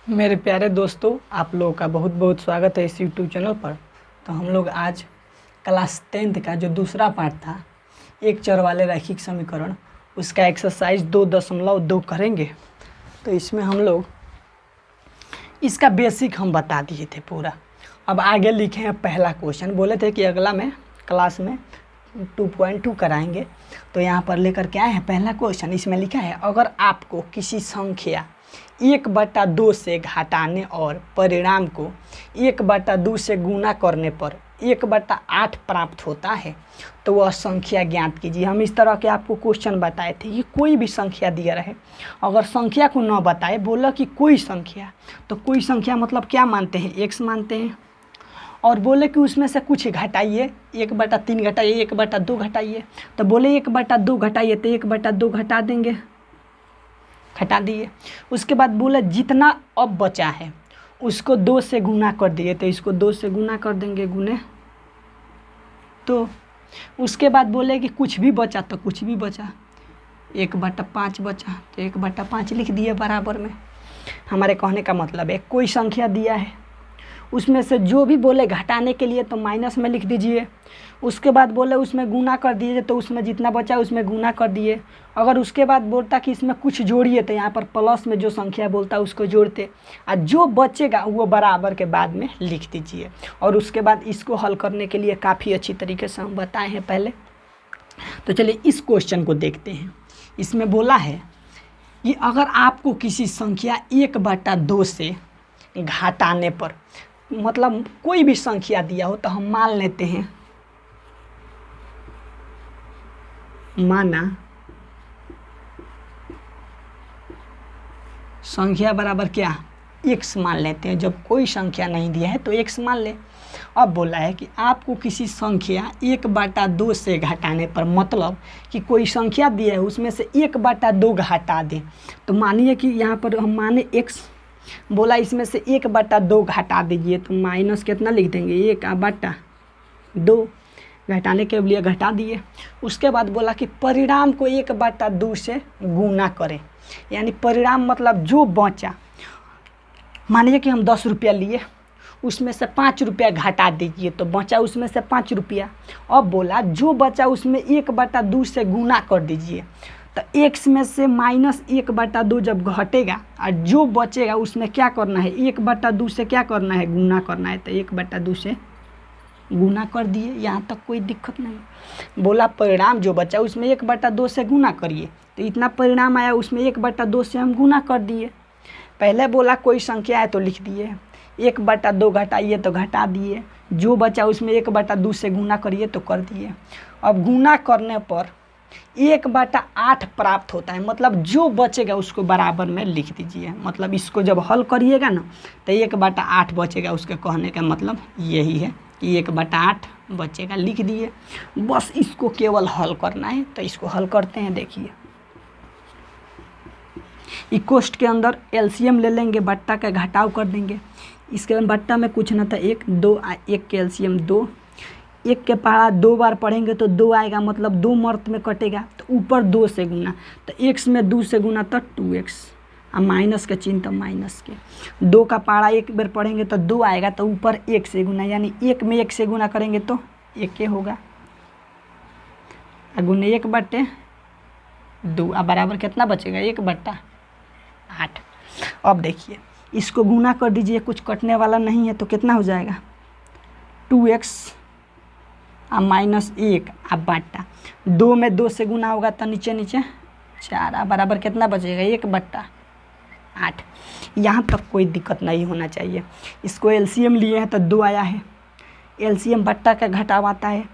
मेरे प्यारे दोस्तों, आप लोगों का बहुत बहुत स्वागत है इस यूट्यूब चैनल पर। तो हम लोग आज क्लास 10th का जो दूसरा पार्ट था, एक चर वाले रैखिक समीकरण, उसका एक्सरसाइज 2.2 करेंगे। तो इसमें हम लोग इसका बेसिक हम बता दिए थे पूरा। अब आगे लिखे हैं पहला क्वेश्चन। बोले थे कि अगला में क्लास में 2.2 कराएंगे, तो यहाँ पर लेकर के आए हैं पहला क्वेश्चन। इसमें लिखा है, अगर आपको किसी संख्या 1/2 से घटाने और परिणाम को 1/2 से गुना करने पर 1/8 प्राप्त होता है तो वह संख्या ज्ञात कीजिए। हम इस तरह के आपको क्वेश्चन बताए थे कि कोई भी संख्या दिया रहे, अगर संख्या को न बताए, बोला कि कोई संख्या, तो कोई संख्या मतलब क्या मानते हैं, x मानते हैं, और बोले कि उसमें से कुछ घटाइए, 1/3 घटाइए, 1/2 घटाइए, तो बोले 1/2 घटाइए, तो 1/2 घटा देंगे, घटा दिए। उसके बाद बोले जितना अब बचा है उसको 2 से गुना कर दिए, तो इसको 2 से गुना कर देंगे, गुने। तो उसके बाद बोले कि कुछ भी बचा, तो कुछ भी बचा, 1/5 बचा, तो 1/5 लिख दिए बराबर में। हमारे कहने का मतलब है, कोई संख्या दिया है, उसमें से जो भी बोले घटाने के लिए तो माइनस में लिख दीजिए। उसके बाद बोले उसमें गुना कर दीजिए, तो उसमें जितना बचा उसमें गुना कर दिए। अगर उसके बाद बोलता कि इसमें कुछ जोड़िए, तो यहाँ पर प्लस में जो संख्या बोलता है उसको जोड़ते, और जो बचेगा वो बराबर के बाद में लिख दीजिए। और उसके बाद इसको हल करने के लिए काफ़ी अच्छी तरीके से हम बताए हैं पहले। तो चलिए इस क्वेश्चन को देखते हैं। इसमें बोला है कि अगर आपको किसी संख्या 1/2 से घटाने पर, मतलब कोई भी संख्या दिया हो, तो हम मान लेते हैं, माना संख्या बराबर क्या, x मान लेते हैं। जब कोई संख्या नहीं दिया है तो x मान ले। अब बोला है कि आपको किसी संख्या 1/2 से घटाने पर, मतलब कि कोई संख्या दिया है उसमें से 1/2 घटा दें। तो मानिए कि यहाँ पर हम माने x, बोला इसमें से 1/2 घटा दीजिए, तो माइनस कितना लिख देंगे, 1/2, घटाने के लिए घटा दिए। उसके बाद बोला कि परिणाम को 1/2 से गुना करें, यानी परिणाम मतलब जो बचा, मानिए कि हम 10 रुपया लिए, उसमें से 5 रुपया घटा दीजिए, तो बचा उसमें से 5 रुपया। अब बोला जो बचा उसमें 1/2 से गुना कर दीजिए, तो x में से -1/2 जब घटेगा और जो बचेगा उसमें क्या करना है, 1/2 से क्या करना है, गुना करना है, तो 1/2 से गुना कर दिए। यहाँ तक कोई दिक्कत नहीं। बोला परिणाम जो बचा उसमें 1/2 से गुना करिए, तो इतना परिणाम आया, उसमें 1/2 से हम गुना कर दिए। पहले बोला कोई संख्या है तो लिख दिए, 1/2 घटाइए तो घटा दिए, जो बचा उसमें 1/2 से गुना करिए तो कर दिए। अब गुना करने पर 1/8 प्राप्त होता है, मतलब जो बचेगा उसको बराबर में लिख दीजिए। मतलब इसको जब हल करिएगा ना, तो 1/8 बचेगा। उसके कहने का मतलब यही है कि 1/8 बचेगा, लिख दिए। बस इसको केवल हल करना है, तो इसको हल करते हैं। देखिए इक्वस्ट के अंदर एलसीएम ले लेंगे, बट्टा का घटाव कर देंगे। इसके बाद बट्टा में कुछ ना था, 1 2, 1 के एलसीएम 2, 1 के पहाड़ा 2 बार पढ़ेंगे तो 2 आएगा, मतलब 2 मर्त में कटेगा, तो ऊपर 2 से गुना, तो x में 2 से गुना तो 2x, और माइनस का चिन्ह तो माइनस के। 2 का पहाड़ा 1 बार पढ़ेंगे तो 2 आएगा, तो ऊपर 1 से गुना, यानी 1 में 1 से गुना करेंगे तो 1 के होगा, गुने 1/2, अब बराबर कितना बचेगा, 1/8। अब देखिए इसको गुना कर दीजिए, कुछ कटने वाला नहीं है, तो कितना हो जाएगा, 2x और -1 अब बट्टा 2 में 2 से गुना होगा, तो नीचे नीचे 4, अब बराबर कितना बचेगा, 1/8। यहाँ तक कोई दिक्कत नहीं होना चाहिए। इसको एलसीएम लिए हैं तो 2 आया है, एलसीएम बट्टा का घटाव आता है,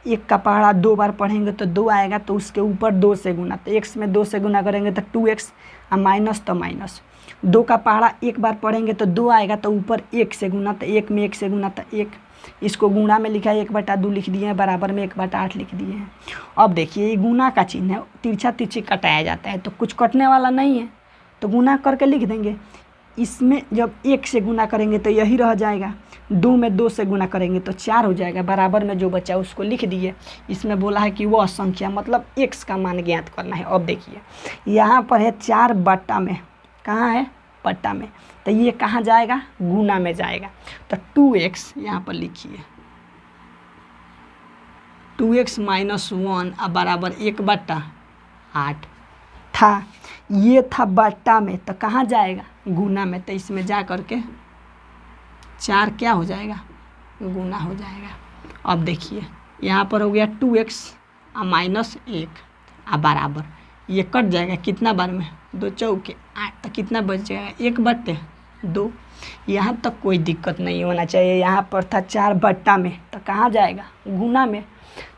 1 का पहाड़ा 2 बार पढ़ेंगे तो 2 आएगा, तो उसके ऊपर 2 से गुना, तो x में 2 से गुना करेंगे तो 2x, और माइनस तो माइनस। 2 का पहाड़ा 1 बार पढ़ेंगे तो 2 आएगा, तो ऊपर 1 से गुना, तो 1 में 1 से गुना तो 1। इसको गुणा में लिखा है, 1/2 लिख दिए हैं, बराबर में 1/8 लिख दिए हैं। अब देखिए ये गुना का चिन्ह है, तिरछा तिरछी कटाया जाता है, तो कुछ कटने वाला नहीं है, तो गुना करके लिख देंगे। इसमें जब 1 से गुना करेंगे तो यही रह जाएगा, 2 में 2 से गुना करेंगे तो 4 हो जाएगा, बराबर में जो बचा उसको लिख दिए। इसमें बोला है कि वह संख्या मतलब x का मान ज्ञात करना है। अब देखिए यहाँ पर है 4 बट्टा में, कहाँ है बट्टा में, तो ये कहाँ जाएगा, गुना में जाएगा। तो 2x यहाँ पर लिखिए, 2x - 1 अब बराबर 1/8 था, ये था बट्टा में, तो कहाँ जाएगा, गुना में। तो इसमें जा करके 4 क्या हो जाएगा, गुना हो जाएगा। अब देखिए यहाँ पर हो गया 2x -1 बराबर, ये कट जाएगा कितना बार में, 2 चौके 8, तो कितना बच जाएगा, 1/2। यहाँ तक कोई दिक्कत नहीं होना चाहिए। यहाँ पर था 4 बट्टा में, तो कहाँ जाएगा, गुना में,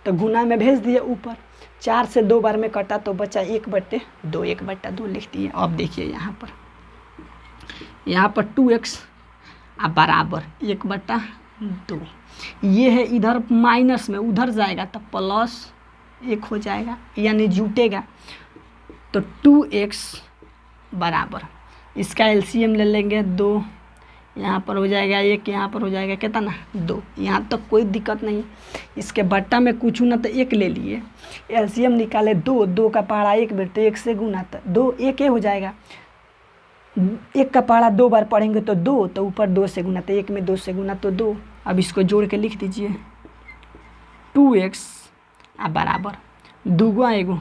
तो गुना में भेज दिए ऊपर। 4 से 2 बार में कटा तो बचा 1/2, 1/2 लिख दिए। अब देखिए यहाँ पर 2x बराबर 1/2, ये है इधर माइनस में, उधर जाएगा तो +1 हो जाएगा, यानी जुटेगा। तो 2x बराबर, इसका एलसीएम ले लेंगे 2, यहाँ पर हो जाएगा 1, यहाँ पर हो जाएगा कितना, 2। यहाँ तक कोई दिक्कत नहीं। इसके बट्टा में कुछ ना तो 1 ले लिए, एलसीएम निकाले 2, 2 का पहाड़ा 1 बेर, तो 1 से गुना, तो 2 1 हो जाएगा। 1 का पहाड़ा 2 बार पढ़ेंगे तो 2, तो ऊपर 2 से गुना, तो 1 में 2 से गुना तो 2। अब इसको जोड़ के लिख दीजिए, 2x बराबर 2 × 1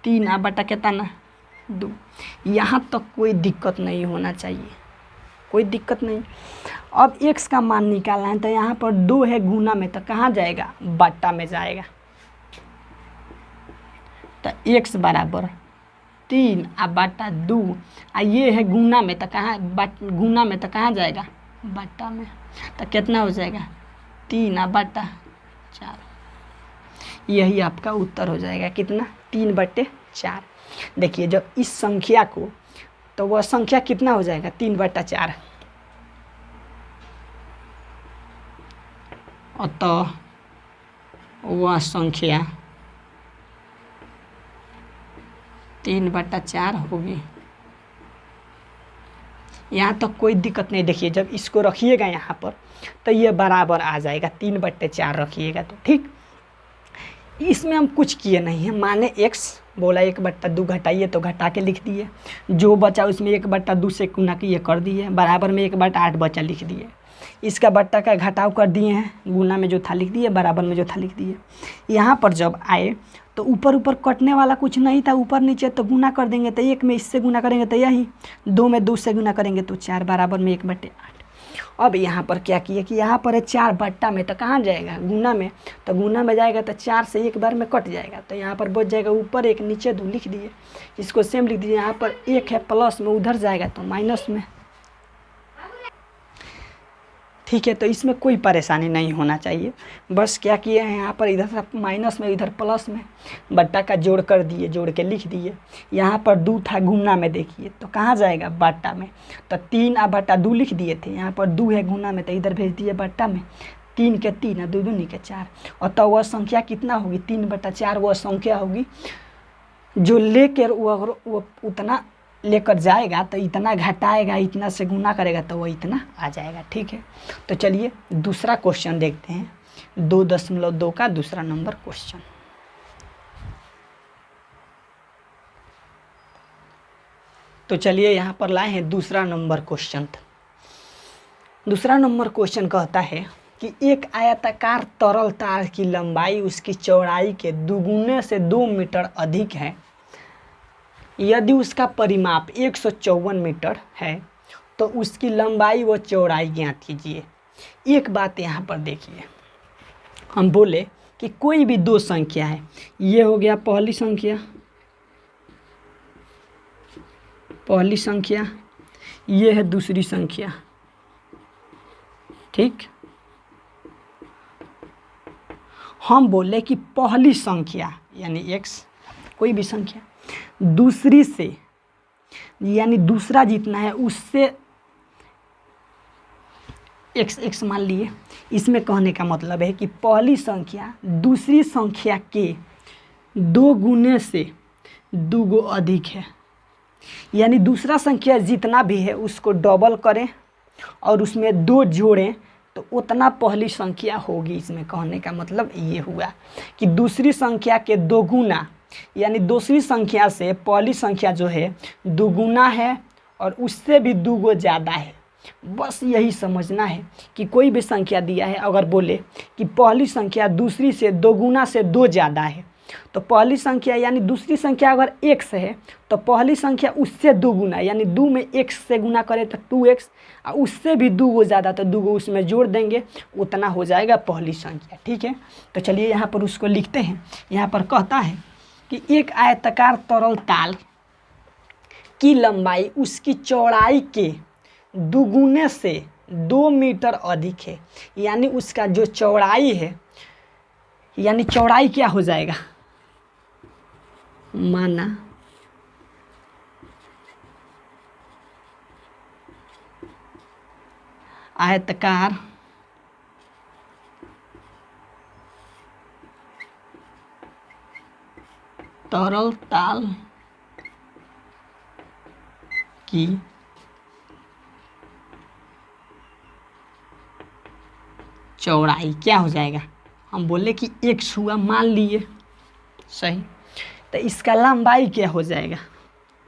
3 बटा कितना, 2। यहाँ तक कोई दिक्कत नहीं होना चाहिए, कोई दिक्कत नहीं। अब x का मान निकालना है, तो यहाँ पर 2 है गुना में, तो कहाँ जाएगा, बट्टा में जाएगा। तो x बराबर 3/2, ये है गुना में, तो कहाँ, गुना में तो कहाँ जाएगा, बट्टा में। तो कितना हो जाएगा, 3/4। यही आपका उत्तर हो जाएगा, कितना, 3/4। देखिए जब इस संख्या को, तो वह संख्या कितना हो जाएगा, 3/4। अतः वह संख्या 3/4 होगी। यहाँ तक कोई दिक्कत नहीं। देखिए जब इसको रखिएगा यहाँ पर, तो ये बराबर आ जाएगा, 3/4 रखिएगा तो ठीक। इसमें हम कुछ किए नहीं हैं, माने x बोला 1/2 घटाइए तो घटा के लिख दिए, जो बचा उसमें 1/2 से गुना किए कर दिए, बराबर में 1/8 बचा लिख दिए। इसका बट्टा का घटाव कर दिए हैं, गुना में जो था लिख दिए, बराबर में जो था लिख दिए। यहाँ पर जब आए तो ऊपर ऊपर कटने वाला कुछ नहीं था, ऊपर नीचे तो गुना कर देंगे, तो 1 में इससे गुना करेंगे तो यही, 2 में 2 से गुना करेंगे तो 4, बराबर में 1/8। अब यहाँ पर क्या किए कि यहाँ पर है 4 बट्टा में, तो कहाँ जाएगा, गुना में, तो गुना में जाएगा तो 4 से 1 बार में कट जाएगा, तो यहाँ पर बच जाएगा ऊपर 1 नीचे 2 लिख दिए। इसको सेम लिख दीजिए, यहाँ पर 1 है प्लस में, उधर जाएगा तो माइनस में, ठीक है। तो इसमें कोई परेशानी नहीं होना चाहिए। बस क्या किए हैं, यहाँ पर इधर माइनस में इधर प्लस में बट्टा का जोड़ कर दिए, जोड़ के लिख दिए। यहाँ पर 2 था गुना में, देखिए तो कहाँ जाएगा, बट्टा में, तो 3/2 लिख दिए थे। यहाँ पर 2 है गुना में, तो इधर भेज दिए बट्टा में, 3 के 3 2 दूनी के 4। और तो वह संख्या कितना होगी, 3/4 वह संख्या होगी जो लेकर वो उतना लेकर जाएगा, तो इतना घटाएगा, इतना से गुना करेगा तो वो इतना आ जाएगा, ठीक है। तो चलिए दूसरा क्वेश्चन देखते हैं, 2.2 का दूसरा नंबर क्वेश्चन। तो चलिए यहाँ पर लाए हैं दूसरा नंबर क्वेश्चन। दूसरा नंबर क्वेश्चन कहता है कि एक आयताकार तरल तार की लंबाई उसकी चौड़ाई के दुगुने से 2 मीटर अधिक है। यदि उसका परिमाप 154 मीटर है तो उसकी लंबाई व चौड़ाई ज्ञात कीजिए। एक बात यहाँ पर देखिए, हम बोले कि कोई भी 2 संख्या है, ये हो गया पहली संख्या, ये है दूसरी संख्या, ठीक। हम बोले कि पहली संख्या यानी x, कोई भी संख्या दूसरी से यानी दूसरा जितना है उससे x मान लिए। इसमें कहने का मतलब है कि पहली संख्या दूसरी संख्या के 2 गुने से 2 गो अधिक है, यानी दूसरा संख्या जितना भी है उसको डबल करें और उसमें 2 जोड़ें तो उतना पहली संख्या होगी। इसमें कहने का मतलब ये हुआ कि दूसरी संख्या के 2 गुना, यानी दूसरी संख्या से पहली संख्या जो है 2 गुना है और उससे भी 2 गो ज़्यादा है। बस यही समझना है कि कोई भी संख्या दिया है, अगर बोले कि पहली संख्या दूसरी से 2 गुना से 2 ज़्यादा है, तो पहली संख्या यानी दूसरी संख्या अगर x है तो पहली संख्या उससे 2 गुना यानी 2 में x से गुना करें तो 2x, और उससे भी 2 गो ज़्यादा तो 2 गो उसमें जोड़ देंगे, उतना हो जाएगा पहली संख्या। ठीक है, तो चलिए यहाँ पर उसको लिखते हैं। यहाँ पर कहता है कि एक आयताकार तरल ताल की लंबाई उसकी चौड़ाई के दुगुने से 2 मीटर अधिक है। यानी उसका जो चौड़ाई है, यानी चौड़ाई क्या हो जाएगा, माना आयताकार तरल ताल की चौड़ाई क्या हो जाएगा, हम बोले कि x हुआ, मान लिए सही, तो इसका लंबाई क्या हो जाएगा,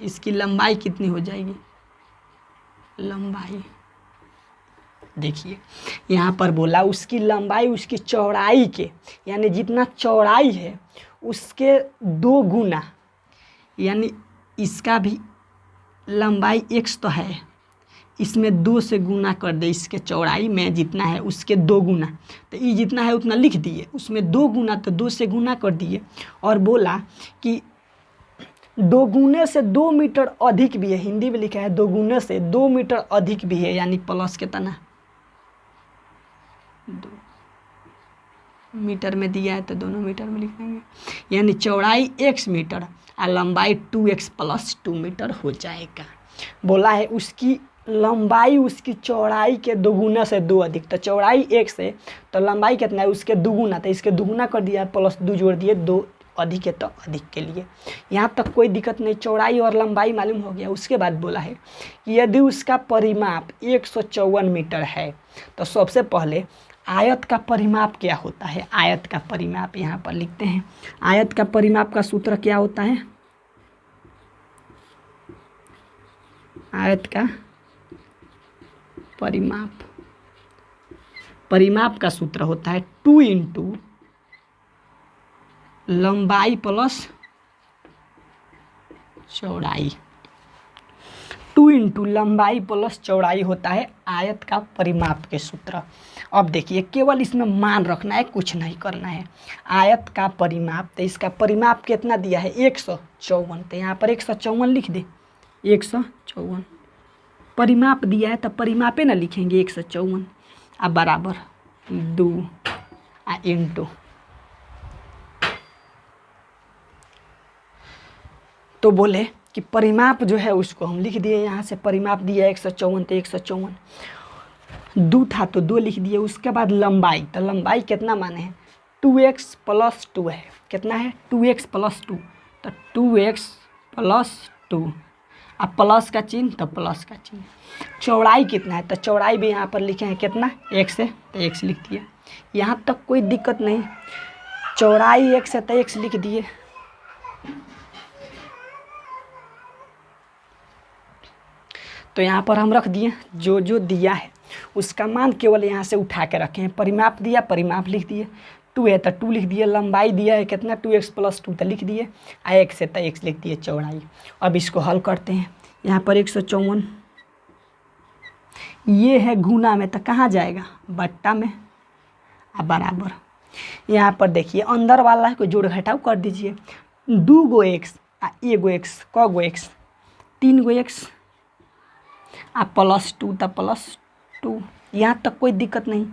इसकी लंबाई कितनी हो जाएगी, लंबाई देखिए यहाँ पर बोला उसकी लंबाई उसकी चौड़ाई के, यानी जितना चौड़ाई है उसके 2 गुना, यानी इसका भी लंबाई x तो है, इसमें 2 से गुना कर दे, इसके चौड़ाई में जितना है उसके 2 गुना, तो ये जितना है उतना लिख दिए, उसमें 2 गुना तो 2 से गुना कर दिए, और बोला कि 2 गुने से 2 मीटर अधिक भी है, हिंदी में लिखा है 2 गुने से 2 मीटर अधिक भी है, यानी प्लस कितना 2 मीटर में दिया है तो दोनों मीटर में लिख देंगे, यानी चौड़ाई x मीटर और लंबाई 2x + 2 मीटर हो जाएगा। बोला है उसकी लंबाई उसकी चौड़ाई के 2 गुना से 2 अधिक, तो चौड़ाई x है तो लंबाई कितना है उसके 2 गुना, तो इसके 2 गुना कर दिया +2 जोड़ दिए, 2 अधिक है तो अधिक के लिए। यहाँ तक कोई दिक्कत नहीं, चौड़ाई और लंबाई मालूम हो गया। उसके बाद बोला है कि यदि उसका परिमाप 154 मीटर है तो सबसे पहले आयत का परिमाप क्या होता है। आयत का परिमाप यहाँ पर लिखते हैं। आयत का परिमाप का सूत्र क्या होता है, आयत का परिमाप का सूत्र होता है 2 × लंबाई प्लस चौड़ाई। 2 × लंबाई प्लस चौड़ाई होता है आयत का परिमाप के सूत्र। अब देखिए केवल इसमें मान रखना है, कुछ नहीं करना है। आयत का परिमाप, तो इसका परिमाप कितना दिया है 154, तो यहाँ पर 154 लिख दे, 154 परिमाप दिया है तो परिमापे ना लिखेंगे 154, अब बराबर 2 × तो बोले कि परिमाप जो है उसको हम लिख दिए, यहाँ से परिमाप दिया 154 तो 154, 2 था तो 2 लिख दिए। उसके बाद लंबाई, तो लंबाई कितना माने हैं 2x + 2 है, कितना है 2x + 2, तो 2x + 2, अब प्लस का चिन्ह तो प्लस का चिन्ह। चौड़ाई कितना है, तो चौड़ाई भी यहाँ पर लिखे हैं कितना x है तो x लिख दिए, यहाँ तक कोई दिक्कत नहीं। चौड़ाई x है तो x लिख दिए। तो यहाँ पर हम रख दिए जो जो दिया है उसका मान केवल यहाँ से उठा के रखे हैं। परिमाप दिया, परिमाप लिख दिए, 2 है तो 2 लिख दिए, लंबाई दिया है कितना 2x + 2 तो लिख दिए, x है तो x लिख दिए चौड़ाई। अब इसको हल करते हैं। यहाँ पर 154 ये है गुना में, तो कहाँ जाएगा बट्टा में, अब बराबर। यहाँ पर देखिए अंदर वाला को जोड़ घटाव कर दीजिए, 2 गो x आ 1 गो x, क गो x 3 गो x आ +2 तो +2, यहाँ तक कोई दिक्कत नहीं।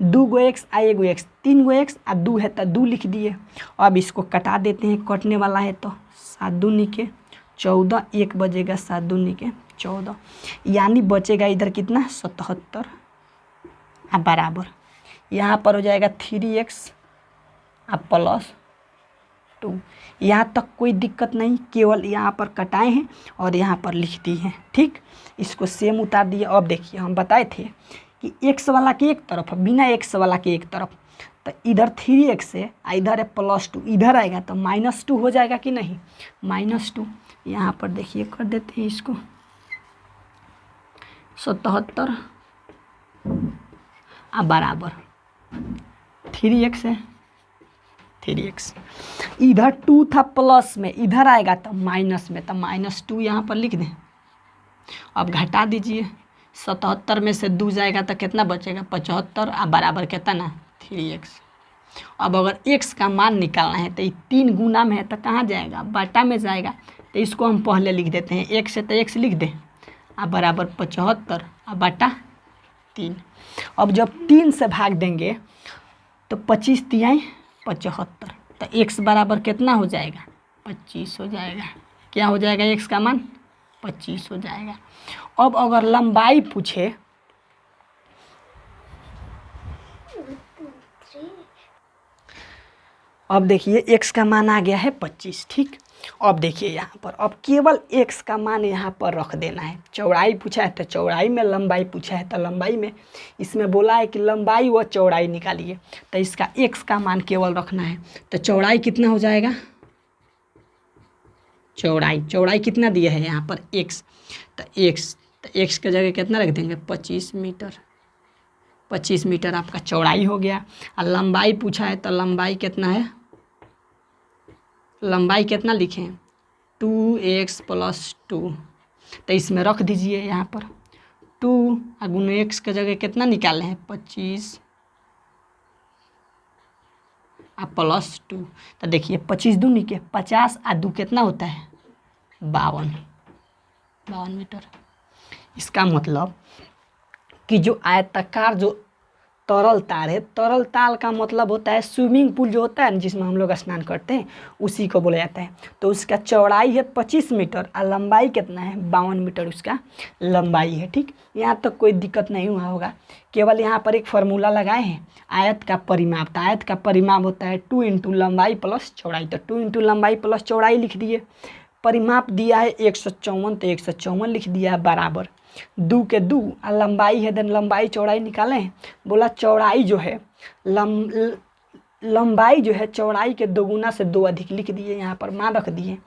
2 गो x आ 1 गो x, 3 गो x आ 2 है तो 2 लिख दिए। अब इसको कटा देते हैं, कटने वाला है तो 7 दूनी के 14, 1 बजेगा 7 दूनी के 14, यानी बचेगा इधर कितना 77 आ बराबर। यहाँ पर हो जाएगा 3x आ +2, यहाँ तक कोई दिक्कत नहीं, केवल यहाँ पर कटाए हैं और यहाँ पर लिख दी हैं। ठीक, इसको सेम उतार दिए। अब देखिए हम बताए थे कि x वाला के एक तरफ, बिना x वाला के एक तरफ, तो इधर 3x है आ इधर है +2, इधर आएगा तो -2 हो जाएगा कि नहीं, -2। यहाँ पर देखिए कर देते हैं इसको, 77 बराबर 3x है, 3x। इधर 2 था प्लस में, इधर आएगा तो माइनस में, तो -2 यहाँ पर लिख दें। अब घटा दीजिए, 77 में से 2 जाएगा तो कितना बचेगा 75 बराबर कितना 3x। अब अगर x का मान निकालना है तो ये 3 गुना में है तो कहाँ जाएगा बटा में जाएगा, तो इसको हम पहले लिख देते हैं, x है तो x लिख दें बराबर 75 बटा 3। अब जब 3 से भाग देंगे तो 25 तिहाई 75, तो x बराबर कितना हो जाएगा 25 हो जाएगा। क्या हो जाएगा x का मान 25 हो जाएगा। अब अगर लंबाई पूछे अब देखिए x का मान आ गया है 25, ठीक। अब देखिए यहाँ पर अब केवल x का मान यहाँ पर रख देना है। चौड़ाई पूछा है तो चौड़ाई में, लंबाई पूछा है तो लंबाई में। इसमें बोला है कि लंबाई व चौड़ाई निकालिए, तो इसका x का मान केवल रखना है। तो चौड़ाई कितना हो जाएगा, चौड़ाई कितना दिया है यहाँ पर x, तो x की जगह कितना रख देंगे 25 मीटर। 25 मीटर आपका चौड़ाई हो गया। और लंबाई पूछा है तो लंबाई कितना है, लंबाई कितना लिखें 2x + 2, तो इसमें रख दीजिए यहाँ पर 2 गुना x की जगह कितना निकाले हैं 25 + 2, तो देखिए 25 दूनी के 50 और 2 कितना होता है 52 मीटर। इसका मतलब कि जो आयताकार जो तरल तार है, तरल ताल का मतलब होता है स्विमिंग पूल जो होता है ना जिसमें हम लोग स्नान करते हैं, उसी को बोला जाता है। तो उसका चौड़ाई है 25 मीटर और लंबाई कितना है 52 मीटर उसका लंबाई है, ठीक। यहाँ तक कोई दिक्कत नहीं हुआ होगा। केवल यहाँ पर एक फार्मूला लगाए हैं आयत का परिमाप। तो आयत का परिमाप होता है 2 × लंबाई + चौड़ाई, तो 2 × लंबाई + चौड़ाई लिख दिए। परिमाप दिया है 154, तो 154 लिख दिया बराबर 2 के 2 और लंबाई है, देन लंबाई चौड़ाई निकालें। बोला चौड़ाई जो है लंबाई जो है चौड़ाई के 2 गुना से 2 अधिक लिख दिए। यहाँ पर मान रख दिए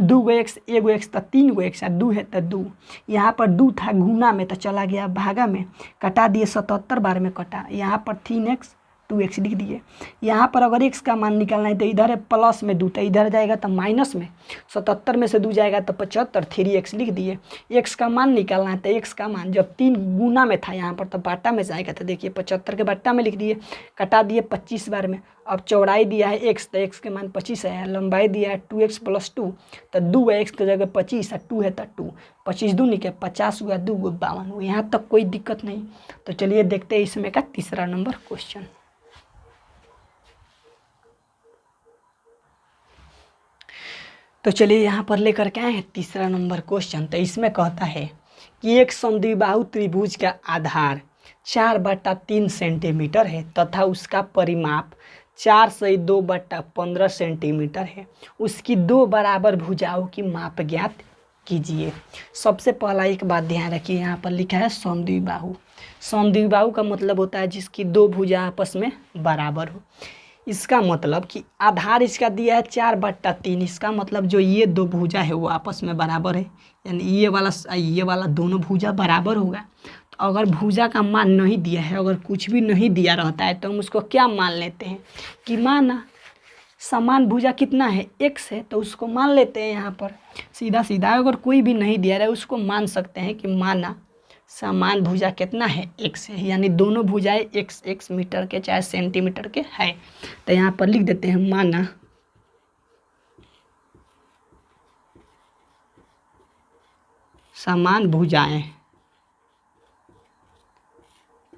2 गो x, 1 गो x तो 3 गो x, 2 है तो 2। यहाँ पर 2 था गुना में तो चला गया भागा में, कटा दिए 77 बार में कटा। यहाँ पर 3x 2x लिख दिए। यहाँ पर अगर x का मान निकालना है तो इधर है प्लस में 2, तो इधर जाएगा तो माइनस में, 77 में से 2 जाएगा तो 75, 3x लिख दिए। x का मान निकालना है तो x का मान जब 3 गुना में था यहाँ पर तो बाटा में जाएगा, तो देखिए 75 के बाटा में लिख दिए, कटा दिए 25 बार में। अब चौड़ाई दिया है x, तो x के मान 25 है। लंबाई दिया है 2x + 2, तो 2 है x की जगह 25 है, 2 है तो 2, 25 दूनी के 50 हुआ, 2 गो 52 हुआ। यहाँ तक कोई दिक्कत नहीं। तो चलिए देखते हैं इसमें का तीसरा नंबर क्वेश्चन। तो चलिए यहाँ पर लेकर के आए हैं तीसरा नंबर क्वेश्चन। तो इसमें कहता है कि एक समद्विबाहु त्रिभुज का आधार 4/3 सेंटीमीटर है तथा उसका परिमाप 4 से 2/15 सेंटीमीटर है। उसकी 2 बराबर भुजाओं की माप ज्ञात कीजिए। सबसे पहला एक बात ध्यान रखिए, यहाँ पर लिखा है समद्विबाहु। समद्विबाहु का मतलब होता है जिसकी 2 भुजा आपस में बराबर हो। इसका मतलब कि आधार इसका दिया है 4/3, इसका मतलब जो ये 2 भुजा है वो आपस में बराबर है, यानी ये वाला दोनों भुजा बराबर होगा। तो अगर भुजा का मान नहीं दिया है, अगर कुछ भी नहीं दिया रहता है तो हम उसको क्या मान लेते हैं कि माना समान भुजा कितना है x है, तो उसको मान लेते हैं। यहाँ पर सीधा सीधा अगर कोई भी नहीं दिया रहा है उसको मान सकते हैं कि माना समान भुजा कितना है x है, यानी दोनों भुजाएं x मीटर के चाहे सेंटीमीटर के है। तो यहाँ पर लिख देते हैं माना समान भुजाएं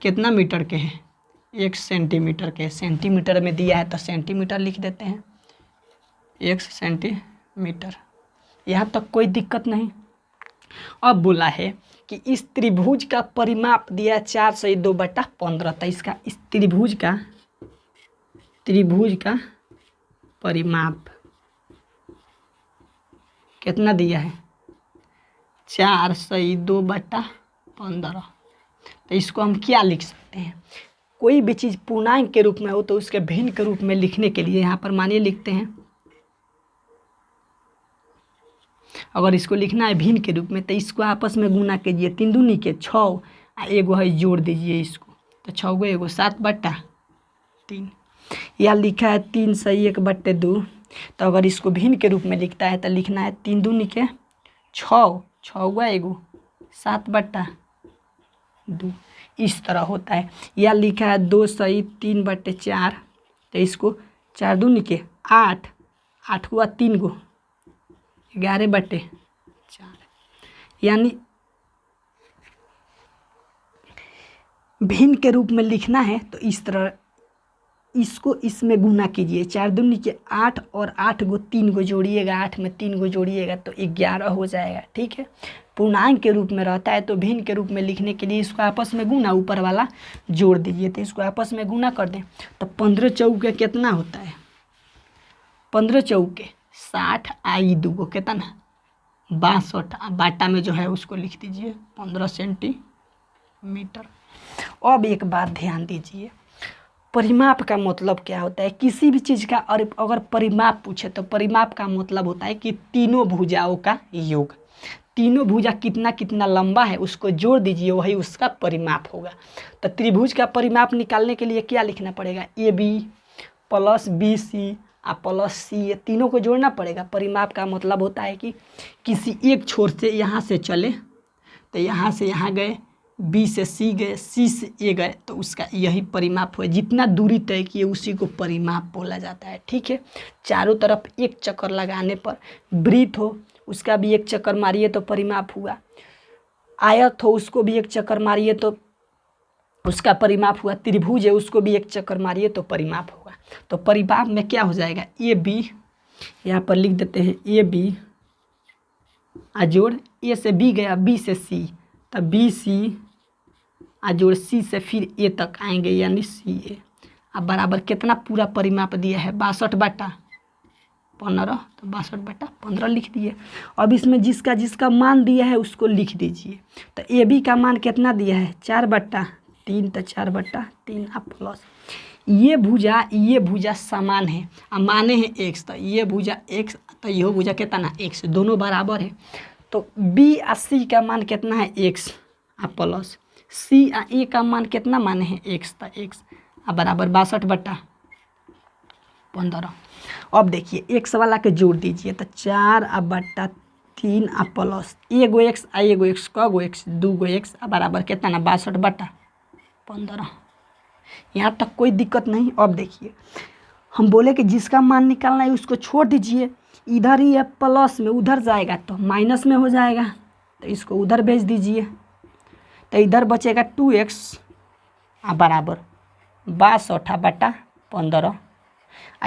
कितना मीटर के हैं 1 सेंटीमीटर के। सेंटीमीटर में दिया है तो सेंटीमीटर लिख देते हैं 1 सेंटीमीटर। यहाँ तक कोई दिक्कत नहीं। अब बोला है कि इस त्रिभुज का परिमाप दिया 4 से 2/15, तो इसका इस त्रिभुज का परिमाप कितना दिया है 4 से 2/15। तो इसको हम क्या लिख सकते हैं, कोई भी चीज़ पूर्णांक के रूप में हो तो उसके भिन्न के रूप में लिखने के लिए यहाँ पर मानिए लिखते हैं, अगर इसको लिखना है भिन्न के रूप में तो इसको आपस में गुना कीजिए, 3 दूनी के 6 आ एगो है जोड़ दीजिए इसको, तो 6 गो एगो 7/3। या लिखा है 3 सही 1/2। तो अगर इसको भिन्न के रूप में लिखता है तो लिखना है 3 दूनी के 6, 6 गो एगो 7/2, इस तरह होता है। या लिखा है 2 सही 3/4, तो इसको 4 दूनी के 8, 8 हुआ 3 गो 11/4। यानी भिन्न के रूप में लिखना है तो इस तरह इसको इसमें गुना कीजिए, 4 दूनी के 8 और 8 गो 3 गो जोड़िएगा, 8 में 3 गो जोड़िएगा तो 11 हो जाएगा। ठीक है, पूर्णांक के रूप में रहता है तो भिन्न के रूप में लिखने के लिए इसको आपस में गुना ऊपर वाला जोड़ दीजिए, तो इसको आपस में गुना कर दें तो 15 चौके कितना होता है, 15 चौके 60 आई 2 गो कितना 62, बाटा में जो है उसको लिख दीजिए 15 सेंटीमीटर। अब एक बात ध्यान दीजिए, परिमाप का मतलब क्या होता है। किसी भी चीज़ का और अगर परिमाप पूछे तो परिमाप का मतलब होता है कि तीनों भुजाओं का योग, तीनों भुजा कितना कितना लंबा है उसको जोड़ दीजिए, वही उसका परिमाप होगा। तो त्रिभुज का परिमाप निकालने के लिए क्या लिखना पड़ेगा, AB plus BC plus C, ये तीनों को जोड़ना पड़ेगा। परिमाप का मतलब होता है कि किसी एक छोर से यहाँ से चले तो यहाँ से यहाँ गए, B से C गए, C से A गए, तो उसका यही परिमाप हुआ। जितना दूरी तय किए उसी को परिमाप बोला जाता है। ठीक है, चारों तरफ एक चक्कर लगाने पर, वृत्त हो उसका भी एक चक्कर मारिए तो परिमाप हुआ, आयत हो उसको भी एक चक्कर मारिए तो उसका परिमाप हुआ, त्रिभुज है उसको भी एक चक्कर मारिए तो परिमाप होगा। तो परिमाप में क्या हो जाएगा, AB यहाँ पर लिख देते हैं AB जोड़ A से B गया, B से C, तब BC जोड़ C से फिर A तक आएंगे यानी CA। अब बराबर कितना पूरा परिमाप दिया है 62/15, तो 62/15 लिख दिए। अब इसमें जिसका जिसका मान दिया है उसको लिख दीजिए। तो AB का मान कितना दिया है 4/3, तो 4/3 प्लस ये भुजा समान है, अब माने हैं x, तो ये भुजा x तो यह भुजा कितना x, दोनों बराबर है। तो B और C का मान कितना है x प्लस C और A का मान कितना माने हैं x, तो x बराबर 62/15। अब देखिए x वाला के जोड़ दीजिए तो 4/3 प्लस एगो x एगो x, कगो x 2 गो x बराबर कितना 62/15। यहाँ तक कोई दिक्कत नहीं। अब देखिए हम बोले कि जिसका मान निकालना है उसको छोड़ दीजिए, इधर ही है प्लस में, उधर जाएगा तो माइनस में हो जाएगा, तो इसको उधर भेज दीजिए। तो इधर बचेगा 2x बराबर 62/15,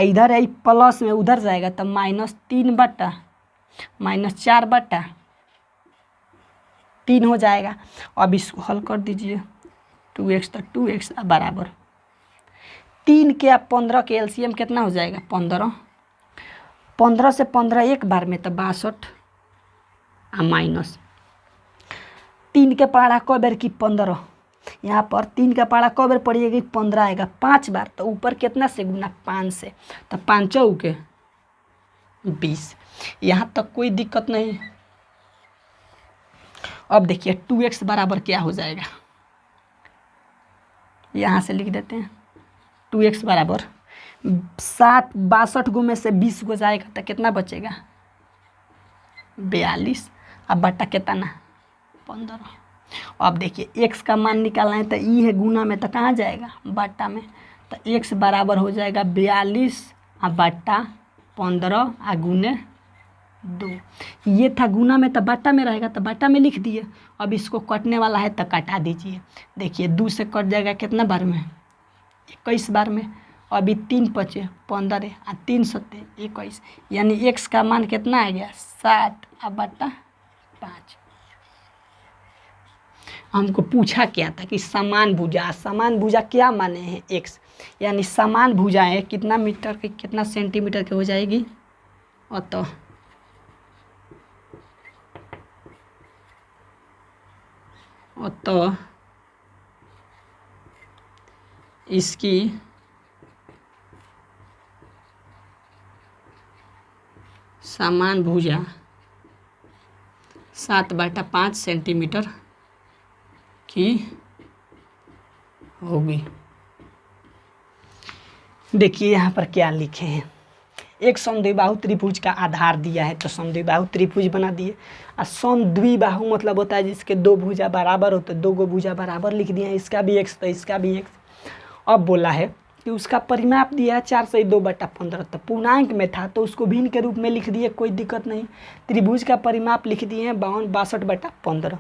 इधर है प्लस में, उधर जाएगा तो -4/3 हो जाएगा। अब इसको हल कर दीजिए, 2x तो 2x बराबर 3 के 15 के एलसीएम कितना हो जाएगा 15, 15 से 15 एक बार में तो 62 माइनस 3 के पहाड़ा क बेर की 15, यहाँ पर 3 का पहाड़ा क बेर पड़िएगी 15 आएगा 5 बार, तो ऊपर कितना से गुना 5 से, तो 5 के 20। यहाँ तक कोई दिक्कत नहीं। अब देखिए 2x बराबर क्या हो जाएगा, यहाँ से लिख देते हैं 2x बराबर 62 गो में से 20 गो जाएगा तो कितना बचेगा 42 बटा कितना 15। अब देखिए x का मान निकालना है तो ई है गुना में, तो कहाँ जाएगा बटा में, तो x बराबर हो जाएगा 42/15 गुने 2। ये था गुना में तो बटा में रहेगा, तो बटा में लिख दिए। अब इसको कटने वाला है तो कटा दीजिए। देखिए 2 से कट जाएगा कितना बार में 21 बार में। अभी 3 बचे 15 और 3 सत्ते 21, यानी x का मान कितना आ गया 60/5। हमको पूछा क्या था कि समान भुजा क्या माने हैं x, यानी समान भुजाएं कितना मीटर के कितना सेंटीमीटर के हो जाएगी। तो इसकी समान भुजा 7/5 सेंटीमीटर की होगी। देखिए यहाँ पर क्या लिखे हैं, एक समद्विबाहु त्रिभुज का आधार दिया है तो समद्विबाहु त्रिभुज बना दिए। और समद्विबाहु मतलब होता है जिसके दो भुजा बराबर होते, दो गो भुजा बराबर लिख दिए हैं, इसका भी x तो इसका भी x। अब बोला है कि उसका परिमाप दिया है 4 से 2/15, तो पूर्णांक में था तो उसको भिन्न के रूप में लिख दिए, कोई दिक्कत नहीं। त्रिभुज का परिमाप लिख दिए हैं 62/15।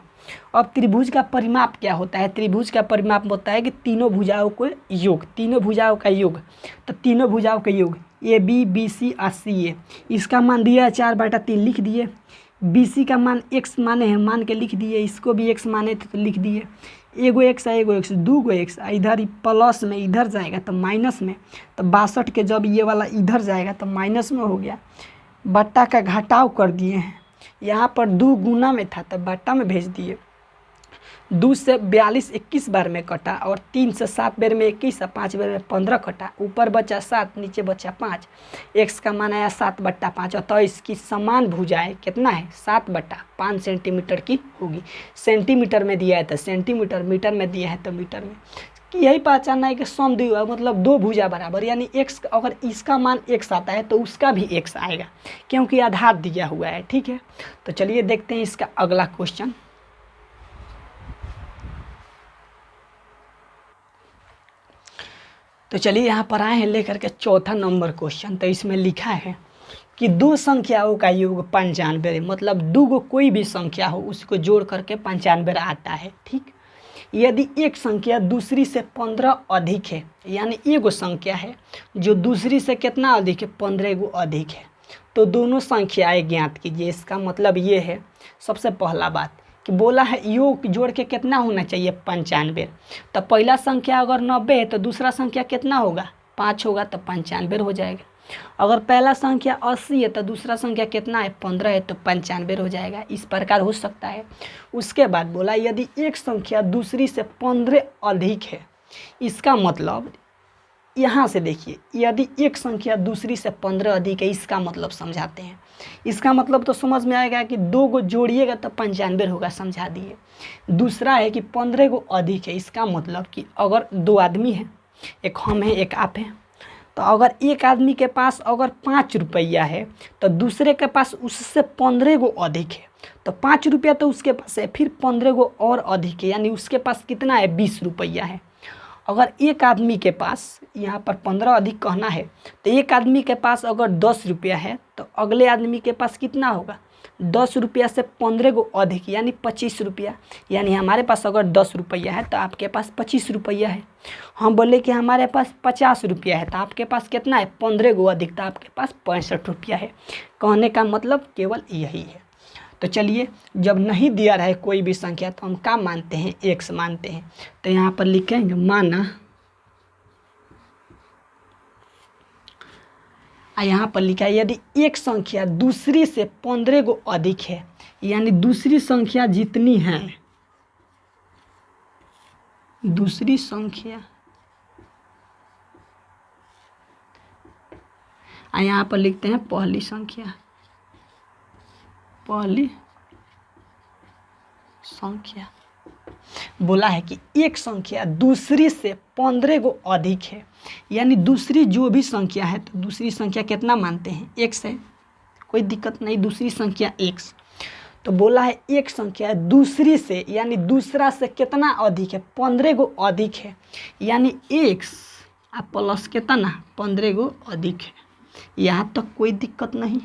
अब त्रिभुज का परिमाप क्या होता है, त्रिभुज का परिमाप होता है कि तीनों भुजाओं को योग, तीनों भुजाओं का योग, तो तीनों भुजाओं का योग ए बी बी सी और सी ए, इसका मान दिया है 4/3 लिख दिए। बी सी का मान x माने हैं, मान के लिख दिए, इसको भी x माने थे तो लिख दिए। एगो x है, एगो x, दो गो x, इधर प्लस में इधर जाएगा तो माइनस में, तो 62 के जब ये वाला इधर जाएगा तो माइनस में हो गया। बट्टा का घटाव कर दिए हैं, यहाँ पर 2 गुना में था तो बट्टा में भेज दिए। 2 से 42 21 बार में कटा, और 3 से 7 बार में 21 और 5 बार में 15 कटा, ऊपर बचा 7 नीचे बचा 5। x का मान आया 7/5, अतः इसकी समान भुजाएं कितना है 7/5 सेंटीमीटर की होगी। सेंटीमीटर में दिया है तो सेंटीमीटर, मीटर में दिया है तो मीटर में। यही पहचानना है कि समद्विबाहु मतलब दो भुजा बराबर, यानी x अगर इसका मान x आता है तो उसका भी x आएगा क्योंकि आधार दिया हुआ है। ठीक है, तो चलिए देखते हैं इसका अगला क्वेश्चन। तो चलिए यहाँ पर आए हैं लेकर के चौथा नंबर क्वेश्चन। तो इसमें लिखा है कि दो संख्याओं का योग 95, मतलब दो गो कोई भी संख्या हो उसको जोड़ करके 95 आता है। ठीक, यदि एक संख्या दूसरी से 15 अधिक है, यानी एगो संख्या है जो दूसरी से कितना अधिक है 15 गो अधिक है, तो दोनों संख्याएं ज्ञात कीजिए। इसका मतलब ये है, सबसे पहला बात कि बोला है योग जोड़ के कितना होना चाहिए 95। तो पहला संख्या अगर 90 है तो दूसरा संख्या कितना होगा 5 होगा, तो 95 हो जाएगा। अगर पहला संख्या 80 है तो दूसरा संख्या कितना है 15 है, तो 95 हो जाएगा। इस प्रकार हो सकता है। उसके बाद बोला यदि एक संख्या दूसरी से 15 अधिक है, इसका मतलब यहाँ से देखिए, यदि एक संख्या दूसरी से 15 अधिक है, इसका मतलब समझाते हैं। इसका मतलब तो समझ में आएगा कि दो गो जोड़िएगा तो 95 होगा, समझा दिए। दूसरा है कि 15 गो अधिक है, इसका मतलब कि अगर दो आदमी हैं, एक हम हैं एक आप हैं, तो अगर एक आदमी के पास अगर 5 रुपया है तो दूसरे के पास उससे 15 गो अधिक है, तो 5 रुपया तो उसके पास है, फिर 15 गो और अधिक है, यानी उसके पास कितना है 20 रुपया है। अगर एक आदमी के पास, यहाँ पर 15 अधिक कहना है, तो एक आदमी के पास अगर 10 रुपया है तो अगले आदमी के पास कितना होगा 10 रुपया से 15 गो अधिक, यानी 25 रुपया। यानी हमारे पास अगर 10 रुपया है तो आपके पास 25 रुपया है। हम बोले कि हमारे पास 50 रुपया है तो आपके पास कितना है 15 गो अधिक, तो आपके पास 65 रुपया है। कहने का मतलब केवल यही है। तो चलिए, जब नहीं दिया रहे कोई भी संख्या तो हम क्या मानते हैं x मानते हैं। तो यहाँ पर लिखेंगे माना, यहाँ पर लिखा है यदि एक संख्या दूसरी से 15 गो अधिक है, यानी दूसरी संख्या जितनी है, दूसरी संख्या, यहाँ पर लिखते हैं पहली संख्या, पहली संख्या। बोला है कि एक संख्या दूसरी से 15 गो अधिक है, यानी दूसरी जो भी संख्या है, तो दूसरी संख्या कितना मानते हैं x है, कोई दिक्कत नहीं, दूसरी संख्या x। तो बोला है एक संख्या दूसरी से, यानी दूसरा से कितना अधिक है 15 गो अधिक है, यानी x प्लस कितना 15 गो अधिक है। यहाँ तक कोई दिक्कत नहीं।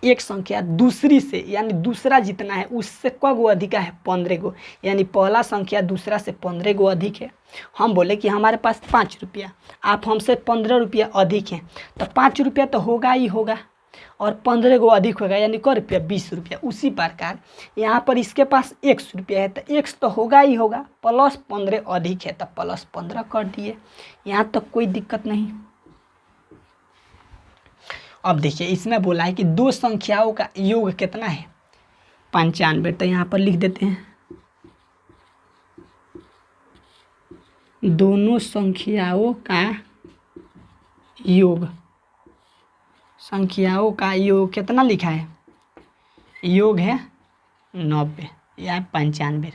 एक संख्या दूसरी से, यानी दूसरा जितना है उससे क गो अधिक है 15 गो, यानी पहला संख्या दूसरा से 15 गो अधिक है। हम बोले कि हमारे पास 5 रुपया, आप हमसे 15 रुपया अधिक हैं, तो 5 रुपया तो होगा ही होगा, और 15 गो अधिक होगा, यानी क रुपया 20 रुपया। उसी प्रकार यहाँ पर इसके पास 100 रुपया है तो x तो होगा ही होगा, प्लस 15 अधिक है तो प्लस 15 कर दिए। यहाँ तक कोई दिक्कत नहीं। अब देखिए, इसमें बोला है कि दो संख्याओं का योग कितना है 95, तो यहाँ पर लिख देते हैं दोनों संख्याओं का योग। संख्याओं का योग कितना लिखा है, योग है 90, यह है 95।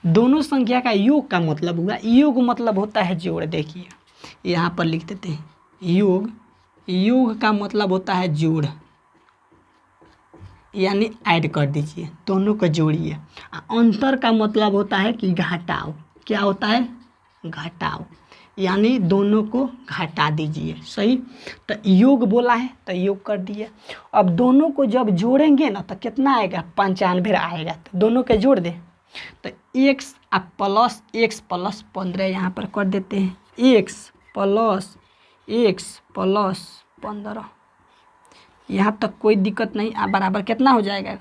दोनों संख्या का योग का मतलब हुआ, योग मतलब होता है जोड़। देखिए यहाँ पर लिख देते हैं योग, योग का मतलब होता है जोड़, यानी ऐड कर दीजिए, दोनों को जोड़िए। अंतर का मतलब होता है कि घटाओ, क्या होता है, घटाओ, यानी दोनों को घटा दीजिए। सही, तो योग बोला है तो योग कर दिए। अब दोनों को जब जोड़ेंगे ना तो कितना आएगा, 95 आएगा। तो दोनों के जोड़ दे तो x आप प्लस एक्स प्लस 15 यहाँ पर कर देते हैं, x प्लस 15। यहाँ तक कोई दिक्कत नहीं। आप बराबर कितना हो जाएगा,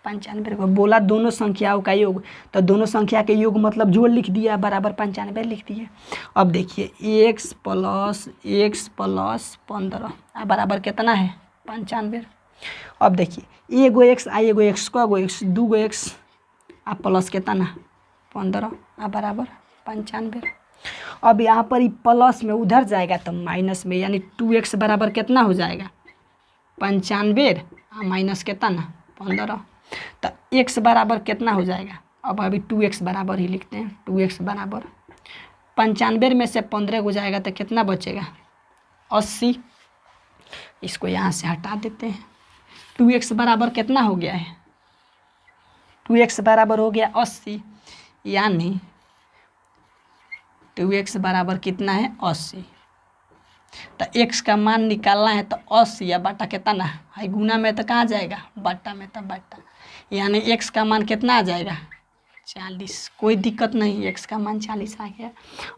95 को बोला दोनों संख्याओं का योग, तो दोनों संख्या के योग मतलब जोड़ लिख दिया, बराबर 95 लिख दिए। अब देखिए x प्लस 15 बराबर कितना है, 95। अब देखिए एगो x आ एगो x, कगो x, दूगो x आ प्लस कितना 15 बराबर 95। अब यहाँ पर प्लस में उधर जाएगा तो माइनस में, यानी 2x बराबर कितना हो जाएगा, 95 माइनस कितना 15। तो x बराबर कितना हो जाएगा, अब अभी 2x बराबर ही लिखते हैं, 2x बराबर 95 में से 15 हो जाएगा तो कितना बचेगा, 80। इसको यहाँ से हटा देते हैं। 2x बराबर कितना हो गया है, 2x बराबर हो गया 80, यानी 2x बराबर कितना है, 80। तो x का मान निकालना है तो 80 या बटा कितना है, गुना में तो कहाँ जाएगा, बटा में तो बटा, यानी x का मान कितना आ जाएगा, 40। कोई दिक्कत नहीं, x का मान 40 आ गया।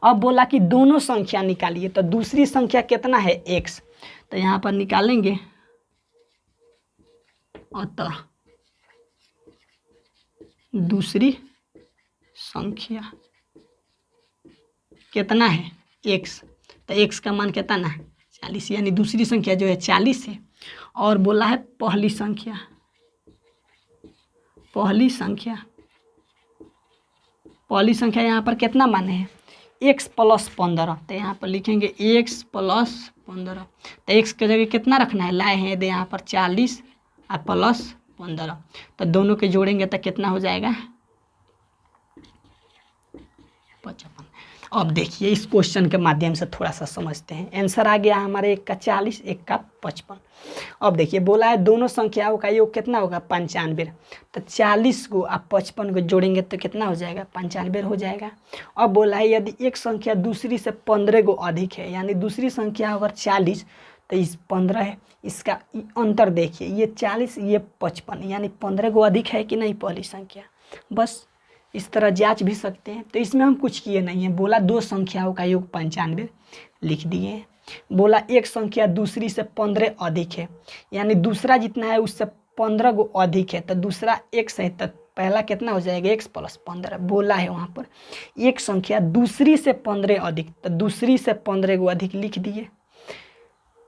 अब बोला कि दोनों संख्या निकालिए, तो दूसरी संख्या कितना है, x, तो यहाँ पर निकालेंगे। अतः दूसरी संख्या कितना है, x, तो x का मान कितना है, 40, यानी दूसरी संख्या जो है 40 है। और बोला है पहली संख्या, पहली संख्या यहाँ पर कितना माने हैं, x प्लस 15, तो यहाँ पर लिखेंगे x प्लस 15। तो x की जगह कितना रखना है, लाए हैं दे यहाँ पर 40 और प्लस 15, तो दोनों के जोड़ेंगे तो कितना हो जाएगा, 55। अब देखिए इस क्वेश्चन के माध्यम से थोड़ा सा समझते हैं। आंसर आ गया हमारे एक का 40, एक का 55। अब देखिए बोला है दोनों संख्याओं का योग कितना होगा, 95। तो 40 को आप 55 को जोड़ेंगे तो कितना हो जाएगा, 95 हो जाएगा। अब बोला है यदि एक संख्या दूसरी से 15 को अधिक है, यानी दूसरी संख्या अगर 40 तो इस 15 है, इसका अंतर देखिए, ये 40 ये 55, यानी 15 को अधिक है कि नहीं पहली संख्या। बस इस तरह जांच भी सकते हैं। तो इसमें हम कुछ किए नहीं है, बोला दो संख्याओं का योग 95 लिख दिए। बोला एक संख्या दूसरी से 15 अधिक है, यानी दूसरा जितना है उससे 15 को अधिक है, तो दूसरा x है, तो पहला कितना हो जाएगा, x प्लस 15। बोला है वहाँ पर एक संख्या दूसरी से 15 अधिक, तो दूसरी से 15 को अधिक लिख दिए।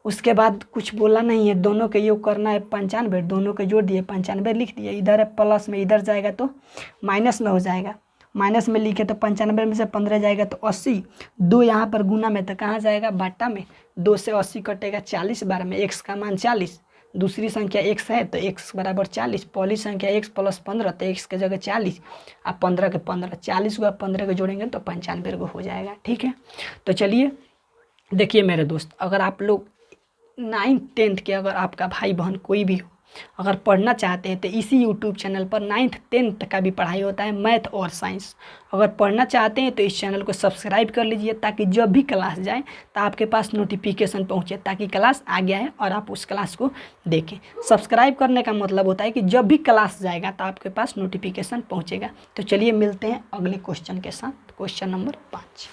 उसके बाद कुछ बोला नहीं है, दोनों के योग करना है 95, दोनों के जोड़ दिए 95 लिख दिए। इधर है प्लस में, इधर जाएगा तो माइनस में हो जाएगा, माइनस में लिखे तो 95 में से 15 जाएगा तो 80। 2 यहाँ पर गुना में तो कहाँ जाएगा, बाटा में, 2 से 80 कटेगा 40 बार में, x का मान 40, दूसरी संख्या x है तो x बराबर 40, पहली संख्या x प्लस 15 तो x के जगह 40 आप 15 के 15, 40 को आप 15 को जोड़ेंगे तो 95 को हो जाएगा। ठीक है, तो चलिए देखिए मेरे दोस्त, अगर आप लोग 9th 10th के अगर आपका भाई बहन कोई भी हो अगर पढ़ना चाहते हैं तो इसी यूट्यूब चैनल पर 9th 10th का भी पढ़ाई होता है, मैथ और साइंस। अगर पढ़ना चाहते हैं तो इस चैनल को सब्सक्राइब कर लीजिए, ताकि जब भी क्लास जाए तो आपके पास नोटिफिकेशन पहुंचे, ताकि क्लास आ गया है और आप उस क्लास को देखें। सब्सक्राइब करने का मतलब होता है कि जब भी क्लास जाएगा तो आपके पास नोटिफिकेशन पहुँचेगा। तो चलिए मिलते हैं अगले क्वेश्चन के साथ, क्वेश्चन नंबर 5।